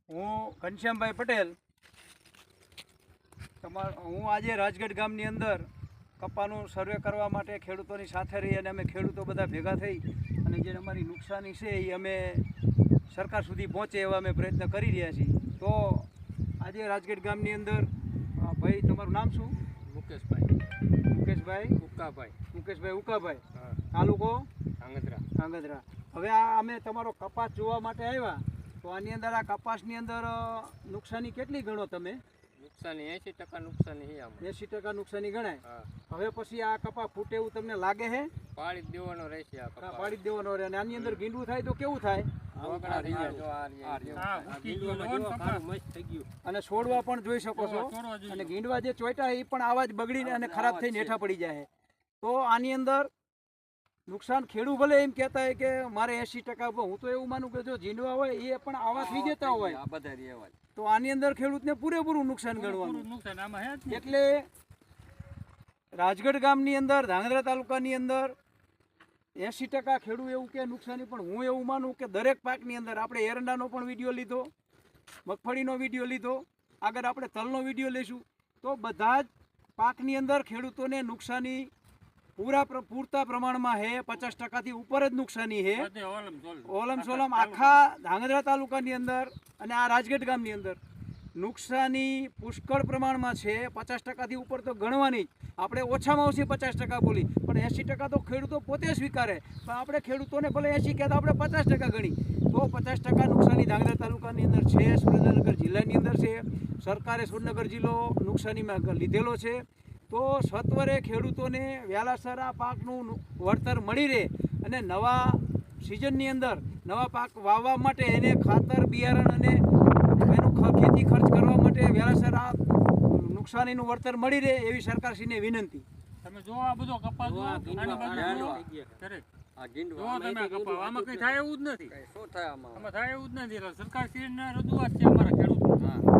હું ઘનશ્યામભાઈ પટેલ હું આજે રાજગઢ ગામની અંદર કપાનું સર્વે કરવા માટે ખેડૂતોની સાથે રહી અને અમે ખેડૂતો બધા ભેગા થઈ અને જે અમારી નુકસાની છે એ અમે સરકાર સુધી પહોંચે એવા અમે પ્રયત્ન કરી રહ્યા છીએ. તો આજે રાજગઢ ગામની અંદર ભાઈ તમારું નામ શું? મુકેશભાઈ ઉકાભાઈ, તાલુકો ધાંગધ્રા. હવે આ અમે તમારો કપાસ જોવા માટે આવ્યા, તો આની અંદર આ કપાસની અંદર નુકસાની કેટલી ગણો તમે? નુકસાની 80% નુકસાની છે. 80% નુકસાની ગણાય. હવે પછી આ કપા ફૂટે એવું તમને લાગે છે? પાડી જ દેવાનો રહેશે. પાડી જ દેવાનો રહે. અને આની અંદર ગીંડવું થાય તો કેવું થાય? અને છોડવા પણ જોઈ શકો છો. અને ગીંડવા જે ચોઈટા એ પણ આવા જ બગડીને અને ખરાબ થઈને હેઠા પડી જાય. તો આની અંદર નુકસાન ખેડૂત ભલે એમ કહેતા હોય કે મારે 80%, હું તો એવું માનું કે જો જીંડવા હોય એ પણ આવા થઈ જતા હોય તો આની અંદર ખેડૂતને પૂરેપૂરું નુકસાન ગણવાનું. એટલે રાજગઢ ગામની અંદર, ધાંગધ્રા તાલુકાની અંદર 80% ખેડૂત એવું કે નુકસાની, પણ હું એવું માનું કે દરેક પાકની અંદર આપણે એરંડાનો પણ વિડીયો લીધો, મગફળીનો વિડીયો લીધો, આગળ આપણે તલનો વિડીયો લઈશું, તો બધા જ પાકની અંદર ખેડૂતોને નુકસાની પૂરતા પ્રમાણમાં છે. 50%થી ઉપર જ નુકસાની છે ઓલમ સોલમ આખા ધાંગધ્રા તાલુકાની અંદર અને આ રાજગઢ ગામની અંદર નુકસાની પુષ્કળ પ્રમાણમાં છે. 50%થી ઉપર તો ગણવાની જ, આપણે ઓછામાં ઓછી 50% બોલી, પણ 80% તો ખેડૂતો પોતે સ્વીકારે. પણ આપણે ખેડૂતોને ભલે 80 કહેતા આપણે 50% ગણી, તો 50% નુકસાની ધાંગધ્રા તાલુકાની અંદર છે. સુરેન્દ્રનગર જિલ્લાની અંદર છે. સરકારે સુરેન્દ્રનગર જિલ્લો નુકસાનીમાં લીધેલો છે. તો સત્વરે ખેડૂતોને વહેલાસર આ પાકનું વળતર મળી રહે અને નવા સિઝનની અંદર નવા પાક વાવવા માટે એને ખાતર, બિયારણ અને એનું ખેતી ખર્ચ કરવા માટે વહેલાસર આ નુકસાનીનું વળતર મળી રહે એવી સરકારશ્રીને વિનંતી. તમે જો આ બધો કપાસ આમાં કઈ થાય એવું જ નથી. આમાં થાય એવું જ નથી. સરકારશ્રીને રજૂઆત છે અમારા ખેડૂતો.